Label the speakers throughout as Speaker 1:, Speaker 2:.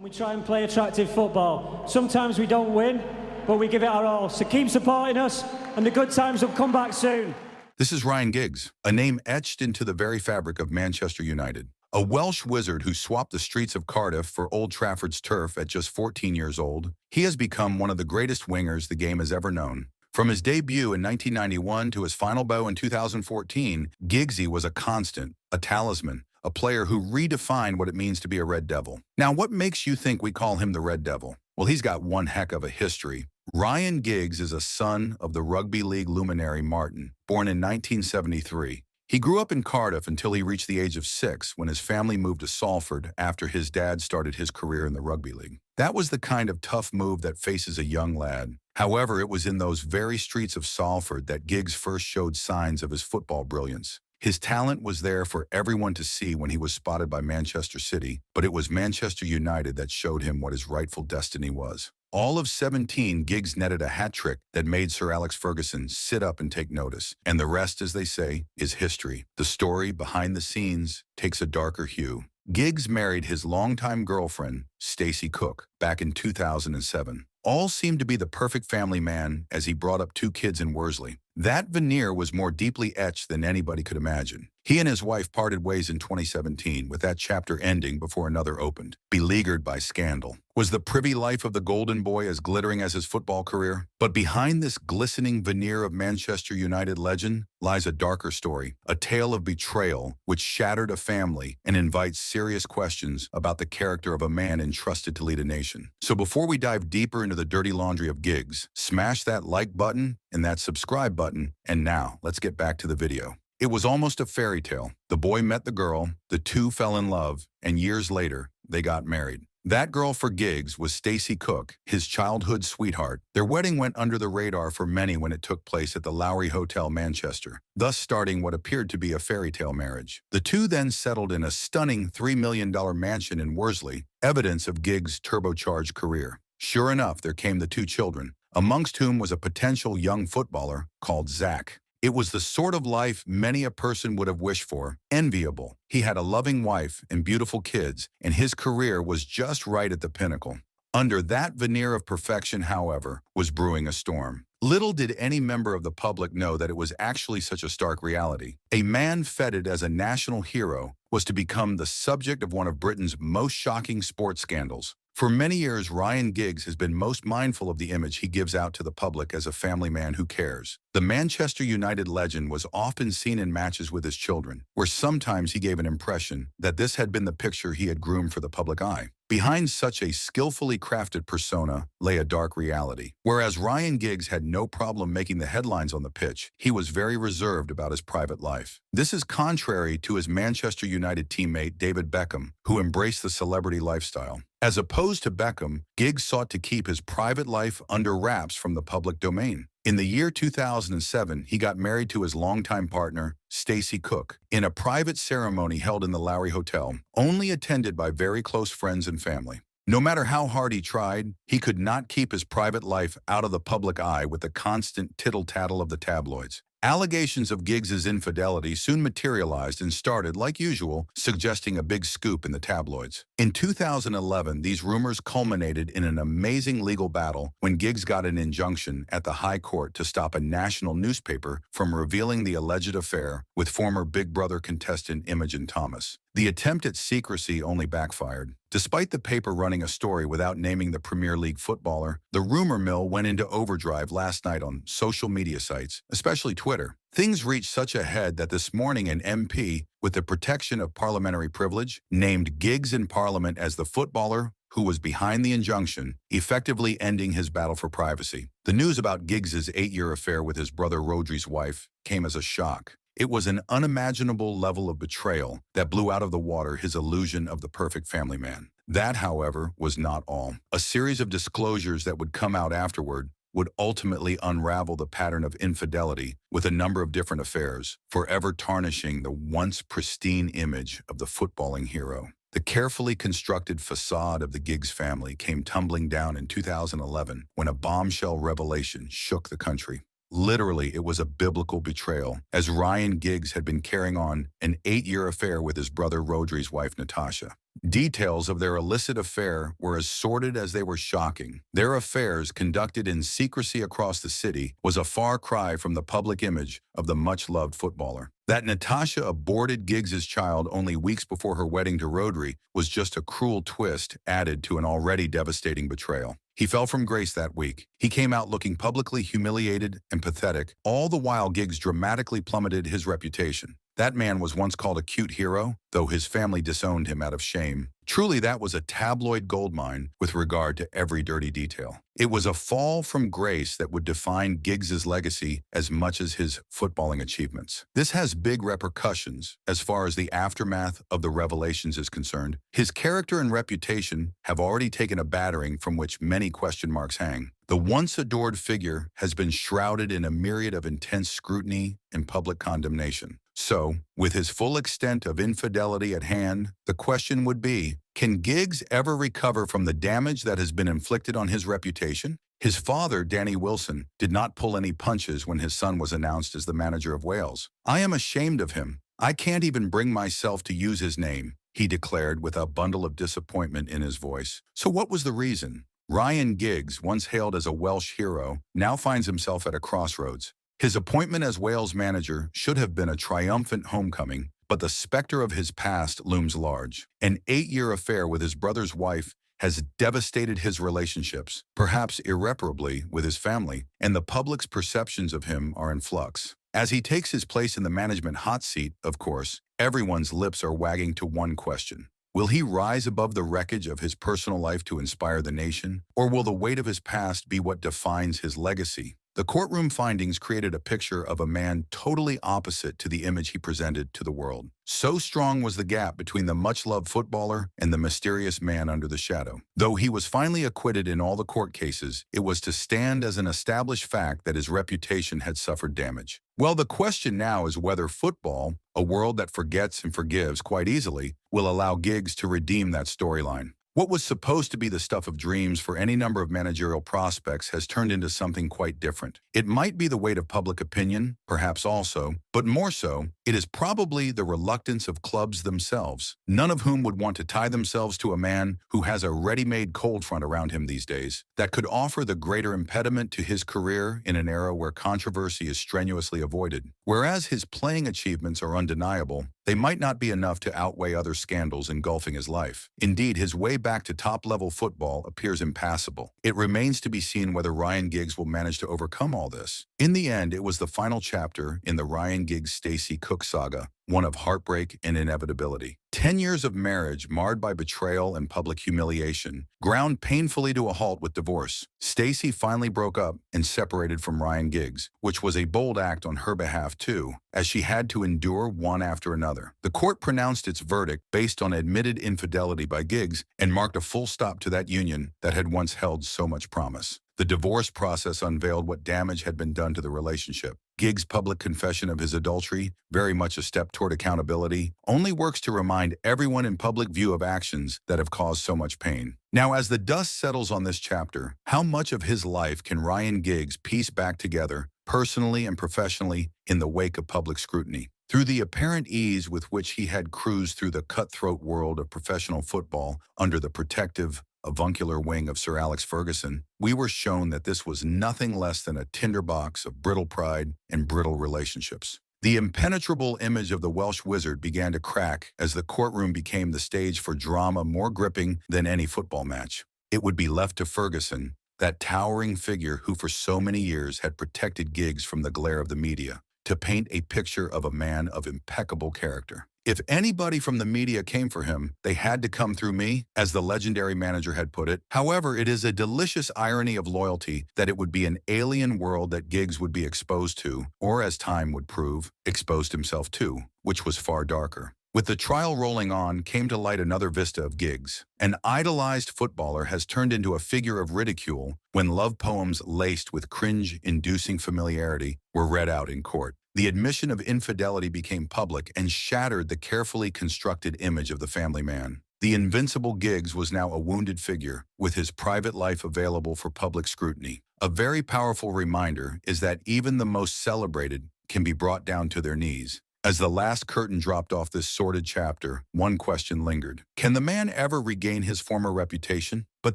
Speaker 1: We try and play attractive football. Sometimes we don't win, but we give it our all. So keep supporting us, and the good times will come back soon.
Speaker 2: This is Ryan Giggs, a name etched into the very fabric of Manchester United. A Welsh wizard who swapped the streets of Cardiff for Old Trafford's turf at just 14 years old, he has become one of the greatest wingers the game has ever known. From his debut in 1991 to his final bow in 2014, Giggsy was a constant, a talisman, a player who redefined what it means to be a Red Devil. Now, what makes you think we call him the Red Devil? Well, he's got one heck of a history. Ryan Giggs is a son of the rugby league luminary Martin, born in 1973. He grew up in Cardiff until he reached the age of 6 when his family moved to Salford after his dad started his career in the rugby league. That was the kind of tough move that faces a young lad. However, it was in those very streets of Salford that Giggs first showed signs of his football brilliance. His talent was there for everyone to see when he was spotted by Manchester City, but it was Manchester United that showed him what his rightful destiny was. All of 17, Giggs netted a hat trick that made Sir Alex Ferguson sit up and take notice. And the rest, as they say, is history. The story behind the scenes takes a darker hue. Giggs married his longtime girlfriend, Stacey Cook, back in 2007. All seemed to be the perfect family man as he brought up 2 kids in Worsley. That veneer was more deeply etched than anybody could imagine. He and his wife parted ways in 2017, with that chapter ending before another opened, beleaguered by scandal. Was the privy life of the golden boy as glittering as his football career? But behind this glistening veneer of Manchester United legend lies a darker story, a tale of betrayal which shattered a family and invites serious questions about the character of a man entrusted to lead a nation. So before we dive deeper into the dirty laundry of Giggs, smash that like button and that subscribe button, and now let's get back to the video. It was almost a fairy tale. The boy met the girl, the 2 fell in love, and years later, they got married. That girl for Giggs was Stacey Cook, his childhood sweetheart. Their wedding went under the radar for many when it took place at the Lowry Hotel, Manchester, thus starting what appeared to be a fairy tale marriage. The 2 then settled in a stunning $3 million mansion in Worsley, evidence of Giggs' turbocharged career. Sure enough, there came the 2 children, amongst whom was a potential young footballer called Zach. It was the sort of life many a person would have wished for, enviable. He had a loving wife and beautiful kids, and his career was just right at the pinnacle. Under that veneer of perfection, however, was brewing a storm. Little did any member of the public know that it was actually such a stark reality. A man feted as a national hero was to become the subject of one of Britain's most shocking sports scandals. For many years, Ryan Giggs has been most mindful of the image he gives out to the public as a family man who cares. The Manchester United legend was often seen in matches with his children, where sometimes he gave an impression that this had been the picture he had groomed for the public eye. Behind such a skillfully crafted persona lay a dark reality. Whereas Ryan Giggs had no problem making the headlines on the pitch, he was very reserved about his private life. This is contrary to his Manchester United teammate David Beckham, who embraced the celebrity lifestyle. As opposed to Beckham, Giggs sought to keep his private life under wraps from the public domain. In the year 2007, he got married to his longtime partner, Stacey Cook, in a private ceremony held in the Lowry Hotel, only attended by very close friends and family. No matter how hard he tried, he could not keep his private life out of the public eye with the constant tittle-tattle of the tabloids. Allegations of Giggs' infidelity soon materialized and started, like usual, suggesting a big scoop in the tabloids. In 2011, these rumors culminated in an amazing legal battle when Giggs got an injunction at the High Court to stop a national newspaper from revealing the alleged affair with former Big Brother contestant Imogen Thomas. The attempt at secrecy only backfired. Despite the paper running a story without naming the Premier League footballer, the rumor mill went into overdrive last night on social media sites, especially Twitter. Things reached such a head that this morning an MP, with the protection of parliamentary privilege, named Giggs in Parliament as the footballer who was behind the injunction, effectively ending his battle for privacy. The news about Giggs' 8-year affair with his brother Rodri's wife came as a shock. It was an unimaginable level of betrayal that blew out of the water his illusion of the perfect family man. That, however, was not all. A series of disclosures that would come out afterward would ultimately unravel the pattern of infidelity with a number of different affairs, forever tarnishing the once pristine image of the footballing hero. The carefully constructed facade of the Giggs family came tumbling down in 2011 when a bombshell revelation shook the country. Literally, it was a biblical betrayal, as Ryan Giggs had been carrying on an 8-year affair with his brother Rodri's wife Natasha. Details of their illicit affair were as sordid as they were shocking. Their affairs, conducted in secrecy across the city, was a far cry from the public image of the much-loved footballer. That Natasha aborted Giggs's child only weeks before her wedding to Rodri was just a cruel twist added to an already devastating betrayal. He fell from grace that week. He came out looking publicly humiliated and pathetic, all the while Giggs dramatically plummeted his reputation. That man was once called a cute hero, though his family disowned him out of shame. Truly, that was a tabloid goldmine with regard to every dirty detail. It was a fall from grace that would define Giggs's legacy as much as his footballing achievements. This has big repercussions as far as the aftermath of the revelations is concerned. His character and reputation have already taken a battering from which many question marks hang. The once adored figure has been shrouded in a myriad of intense scrutiny and public condemnation. So, with his full extent of infidelity at hand, the question would be, can Giggs ever recover from the damage that has been inflicted on his reputation? His father, Danny Wilson, did not pull any punches when his son was announced as the manager of Wales. "I am ashamed of him. I can't even bring myself to use his name," he declared with a bundle of disappointment in his voice. So what was the reason? Ryan Giggs, once hailed as a Welsh hero, now finds himself at a crossroads. His appointment as Wales manager should have been a triumphant homecoming, but the specter of his past looms large. An 8-year affair with his brother's wife has devastated his relationships, perhaps irreparably, with his family, and the public's perceptions of him are in flux. As he takes his place in the management hot seat, of course, everyone's lips are wagging to one question. Will he rise above the wreckage of his personal life to inspire the nation, or will the weight of his past be what defines his legacy? The courtroom findings created a picture of a man totally opposite to the image he presented to the world. So strong was the gap between the much-loved footballer and the mysterious man under the shadow. Though he was finally acquitted in all the court cases, it was to stand as an established fact that his reputation had suffered damage. Well, the question now is whether football, a world that forgets and forgives quite easily, will allow Giggs to redeem that storyline. What was supposed to be the stuff of dreams for any number of managerial prospects has turned into something quite different. It might be the weight of public opinion, perhaps also, but more so, it is probably the reluctance of clubs themselves, none of whom would want to tie themselves to a man who has a ready-made cold front around him these days that could offer the greater impediment to his career in an era where controversy is strenuously avoided. Whereas his playing achievements are undeniable, they might not be enough to outweigh other scandals engulfing his life. Indeed, his way back to top-level football appears impassable. It remains to be seen whether Ryan Giggs will manage to overcome all this. In the end, it was the final chapter in the Ryan Giggs-Stacey Cook saga, one of heartbreak and inevitability. 10 years of marriage marred by betrayal and public humiliation, ground painfully to a halt with divorce. Stacey finally broke up and separated from Ryan Giggs, which was a bold act on her behalf too, as she had to endure one after another. The court pronounced its verdict based on admitted infidelity by Giggs and marked a full stop to that union that had once held so much promise. The divorce process unveiled what damage had been done to the relationship. Giggs' public confession of his adultery, very much a step toward accountability, only works to remind everyone in public view of actions that have caused so much pain. Now, as the dust settles on this chapter, how much of his life can Ryan Giggs piece back together, personally and professionally, in the wake of public scrutiny? Through the apparent ease with which he had cruised through the cutthroat world of professional football under the protective, avuncular wing of Sir Alex Ferguson, we were shown that this was nothing less than a tinderbox of brittle pride and brittle relationships. The impenetrable image of the Welsh wizard began to crack as the courtroom became the stage for drama more gripping than any football match. It would be left to Ferguson, that towering figure who for so many years had protected Giggs from the glare of the media, to paint a picture of a man of impeccable character. If anybody from the media came for him, they had to come through me, as the legendary manager had put it. However, it is a delicious irony of loyalty that it would be an alien world that Giggs would be exposed to, or as time would prove, exposed himself to, which was far darker. With the trial rolling on came to light another vista of Giggs. An idolized footballer has turned into a figure of ridicule when love poems laced with cringe-inducing familiarity were read out in court. The admission of infidelity became public and shattered the carefully constructed image of the family man. The invincible Giggs was now a wounded figure, with his private life available for public scrutiny. A very powerful reminder is that even the most celebrated can be brought down to their knees. As the last curtain dropped off this sordid chapter, one question lingered. Can the man ever regain his former reputation? But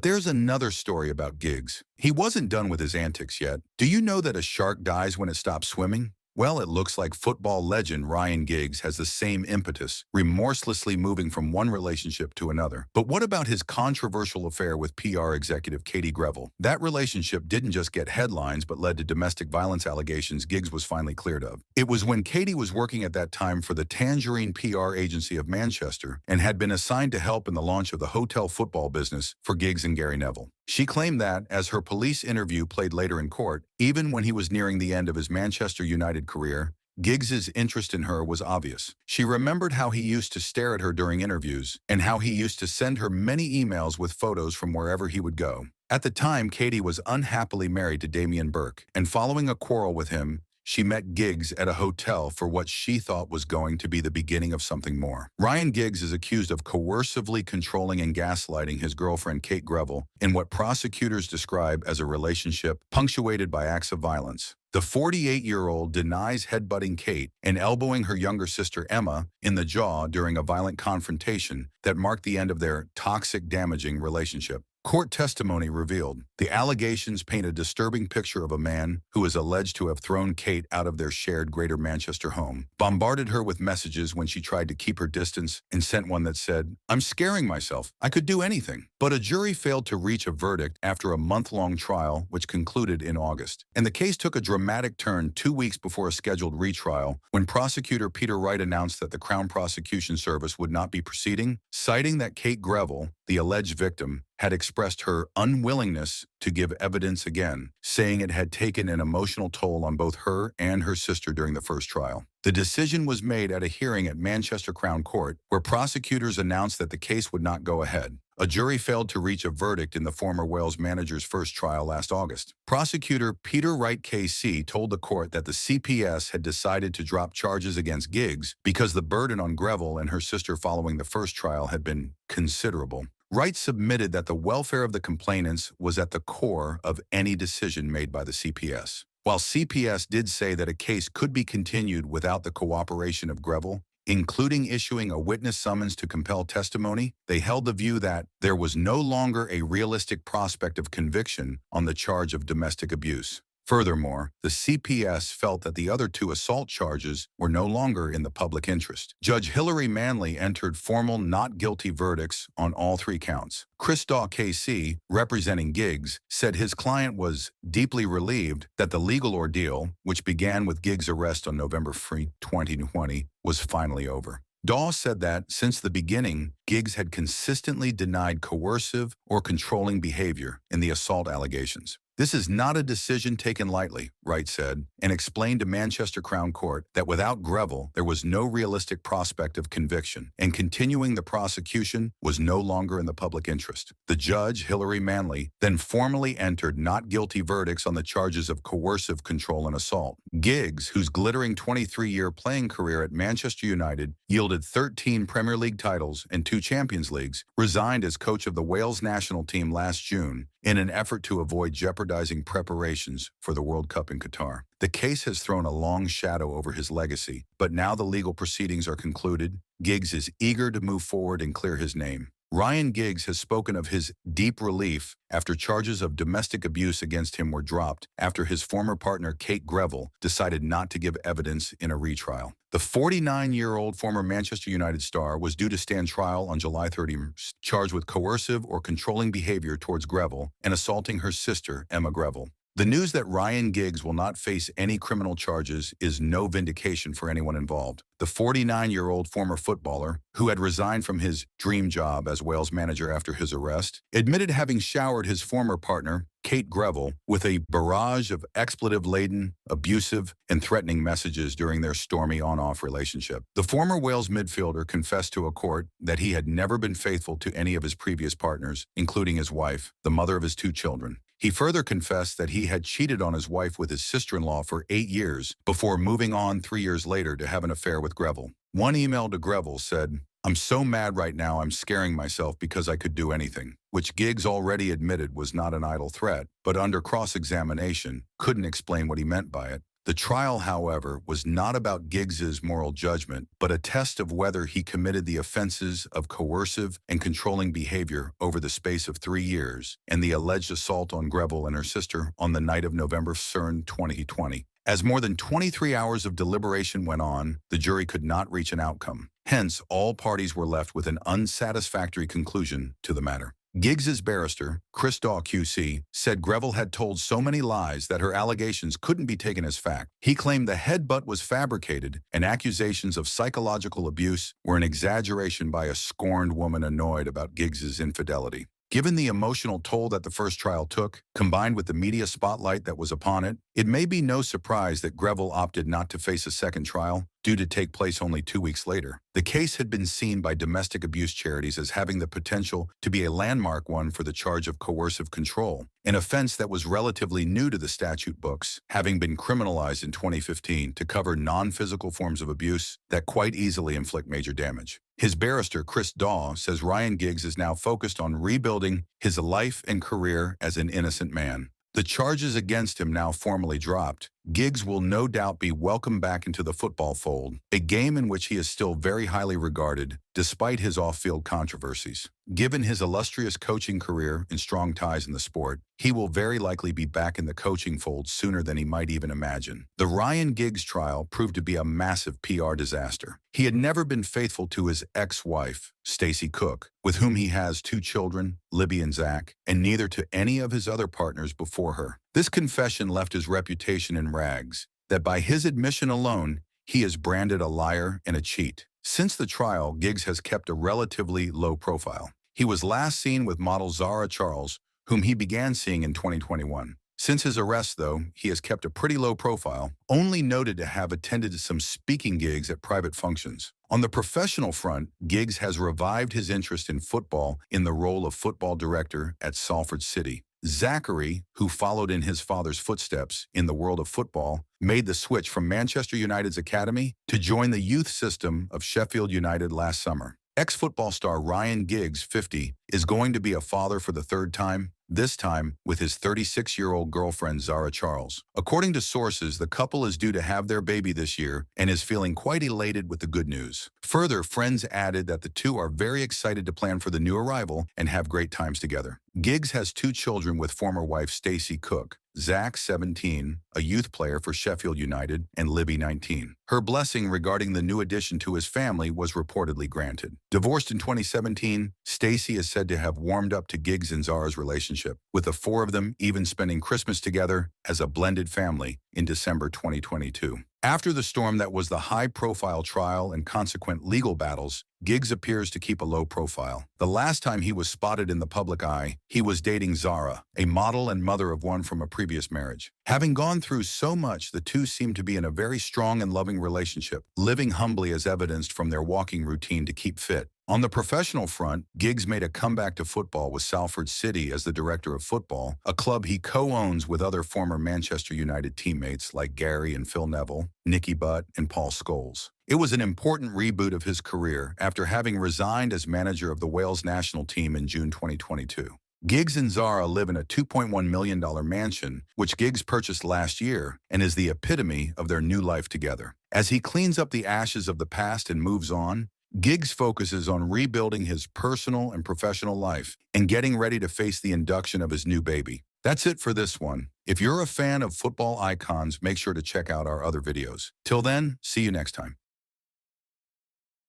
Speaker 2: there's another story about Giggs. He wasn't done with his antics yet. Do you know that a shark dies when it stops swimming? Well, it looks like football legend Ryan Giggs has the same impetus, remorselessly moving from one relationship to another. But what about his controversial affair with PR executive Katie Greville? That relationship didn't just get headlines but led to domestic violence allegations Giggs was finally cleared of. It was when Katie was working at that time for the Tangerine PR agency of Manchester and had been assigned to help in the launch of the hotel football business for Giggs and Gary Neville. She claimed that, as her police interview played later in court, even when he was nearing the end of his Manchester United career, Giggs's interest in her was obvious. She remembered how he used to stare at her during interviews and how he used to send her many emails with photos from wherever he would go. At the time, Katie was unhappily married to Damien Burke, and following a quarrel with him, she met Giggs at a hotel for what she thought was going to be the beginning of something more. Ryan Giggs is accused of coercively controlling and gaslighting his girlfriend Kate Greville in what prosecutors describe as a relationship punctuated by acts of violence. The 48-year-old denies headbutting Kate and elbowing her younger sister Emma in the jaw during a violent confrontation that marked the end of their toxic, damaging relationship. Court testimony revealed the allegations paint a disturbing picture of a man who is alleged to have thrown Kate out of their shared Greater Manchester home, bombarded her with messages when she tried to keep her distance, and sent one that said, "I'm scaring myself. I could do anything." But a jury failed to reach a verdict after a month-long trial, which concluded in August. And the case took a dramatic turn 2 weeks before a scheduled retrial when prosecutor Peter Wright announced that the Crown Prosecution Service would not be proceeding, citing that Kate Greville, the alleged victim, had expressed her unwillingness to give evidence again, saying it had taken an emotional toll on both her and her sister during the first trial. The decision was made at a hearing at Manchester Crown Court, where prosecutors announced that the case would not go ahead. A jury failed to reach a verdict in the former Wales manager's first trial last August. Prosecutor Peter Wright KC told the court that the CPS had decided to drop charges against Giggs because the burden on Greville and her sister following the first trial had been considerable. Wright submitted that the welfare of the complainants was at the core of any decision made by the CPS. While CPS did say that a case could be continued without the cooperation of Greville, including issuing a witness summons to compel testimony, they held the view that there was no longer a realistic prospect of conviction on the charge of domestic abuse. Furthermore, the CPS felt that the other two assault charges were no longer in the public interest. Judge Hilary Manley entered formal not guilty verdicts on all 3 counts. Chris Daw KC, representing Giggs, said his client was deeply relieved that the legal ordeal, which began with Giggs' arrest on November 3, 2020, was finally over. Daw said that, since the beginning, Giggs had consistently denied coercive or controlling behavior in the assault allegations. "This is not a decision taken lightly," Wright said, and explained to Manchester Crown Court that without Greville, there was no realistic prospect of conviction, and continuing the prosecution was no longer in the public interest. The judge, Hilary Manley, then formally entered not guilty verdicts on the charges of coercive control and assault. Giggs, whose glittering 23-year playing career at Manchester United yielded 13 Premier League titles and 2 Champions Leagues, resigned as coach of the Wales national team last June in an effort to avoid jeopardizing preparations for the World Cup in Qatar. The case has thrown a long shadow over his legacy, but now the legal proceedings are concluded. Giggs is eager to move forward and clear his name. Ryan Giggs has spoken of his deep relief after charges of domestic abuse against him were dropped after his former partner Kate Greville decided not to give evidence in a retrial. The 49-year-old former Manchester United star was due to stand trial on July 30th, charged with coercive or controlling behavior towards Greville and assaulting her sister, Emma Greville. The news that Ryan Giggs will not face any criminal charges is no vindication for anyone involved. The 49-year-old former footballer, who had resigned from his dream job as Wales manager after his arrest, admitted having showered his former partner, Kate Greville, with a barrage of expletive-laden, abusive, and threatening messages during their stormy on-off relationship. The former Wales midfielder confessed to a court that he had never been faithful to any of his previous partners, including his wife, the mother of his 2 children. He further confessed that he had cheated on his wife with his sister-in-law for 8 years before moving on 3 years later to have an affair with Greville. One email to Greville said, "I'm so mad right now I'm scaring myself because I could do anything," which Giggs already admitted was not an idle threat, but under cross-examination couldn't explain what he meant by it. The trial, however, was not about Giggs's moral judgment, but a test of whether he committed the offenses of coercive and controlling behavior over the space of 3 years and the alleged assault on Greville and her sister on the night of November 3rd, 2020. As more than 23 hours of deliberation went on, the jury could not reach an outcome. Hence, all parties were left with an unsatisfactory conclusion to the matter. Giggs's barrister, Chris Daw QC, said Greville had told so many lies that her allegations couldn't be taken as fact. He claimed the headbutt was fabricated and accusations of psychological abuse were an exaggeration by a scorned woman annoyed about Giggs's infidelity. Given the emotional toll that the first trial took, combined with the media spotlight that was upon it, it may be no surprise that Greville opted not to face a second trial, due to take place only 2 weeks later. The case had been seen by domestic abuse charities as having the potential to be a landmark one for the charge of coercive control, an offense that was relatively new to the statute books, having been criminalized in 2015 to cover non-physical forms of abuse that quite easily inflict major damage. His barrister, Chris Daw, says Ryan Giggs is now focused on rebuilding his life and career as an innocent man. The charges against him now formally dropped, Giggs will no doubt be welcomed back into the football fold, a game in which he is still very highly regarded, despite his off-field controversies. Given his illustrious coaching career and strong ties in the sport, he will very likely be back in the coaching fold sooner than he might even imagine. The Ryan Giggs trial proved to be a massive PR disaster. He had never been faithful to his ex-wife, Stacey Cook, with whom he has 2 children, Libby and Zach, and neither to any of his other partners before her. This confession left his reputation in rags, that by his admission alone, he is branded a liar and a cheat. Since the trial, Giggs has kept a relatively low profile. He was last seen with model Zara Charles, whom he began seeing in 2021. Since his arrest, though, he has kept a pretty low profile, only noted to have attended some speaking gigs at private functions. On the professional front, Giggs has revived his interest in football in the role of football director at Salford City. Zachary, who followed in his father's footsteps in the world of football, made the switch from Manchester United's academy to join the youth system of Sheffield United last summer. Ex-football star Ryan Giggs, 50, is going to be a father for the 3rd time, this time with his 36-year-old girlfriend Zara Charles. According to sources, the couple is due to have their baby this year and is feeling quite elated with the good news. Further, friends added that the two are very excited to plan for the new arrival and have great times together. Giggs has 2 children with former wife Stacey Cook, Zach, 17, a youth player for Sheffield United, and Libby, 19. Her blessing regarding the new addition to his family was reportedly granted. Divorced in 2017, Stacey is said to have warmed up to Giggs and Zara's relationship, with the 4 of them even spending Christmas together as a blended family in December 2022. After the storm that was the high-profile trial and consequent legal battles, Giggs appears to keep a low profile. The last time he was spotted in the public eye, he was dating Zara, a model and mother of one from a previous marriage. Having gone through so much, the two seem to be in a very strong and loving relationship, living humbly as evidenced from their walking routine to keep fit. On the professional front, Giggs made a comeback to football with Salford City as the director of football, a club he co-owns with other former Manchester United teammates like Gary and Phil Neville, Nicky Butt, and Paul Scholes. It was an important reboot of his career after having resigned as manager of the Wales national team in June 2022. Giggs and Zara live in a $2.1 million mansion, which Giggs purchased last year and is the epitome of their new life together. As he cleans up the ashes of the past and moves on, Giggs focuses on rebuilding his personal and professional life and getting ready to face the induction of his new baby. That's it for this one. If you're a fan of football icons, make sure to check out our other videos. Till then, see you next time.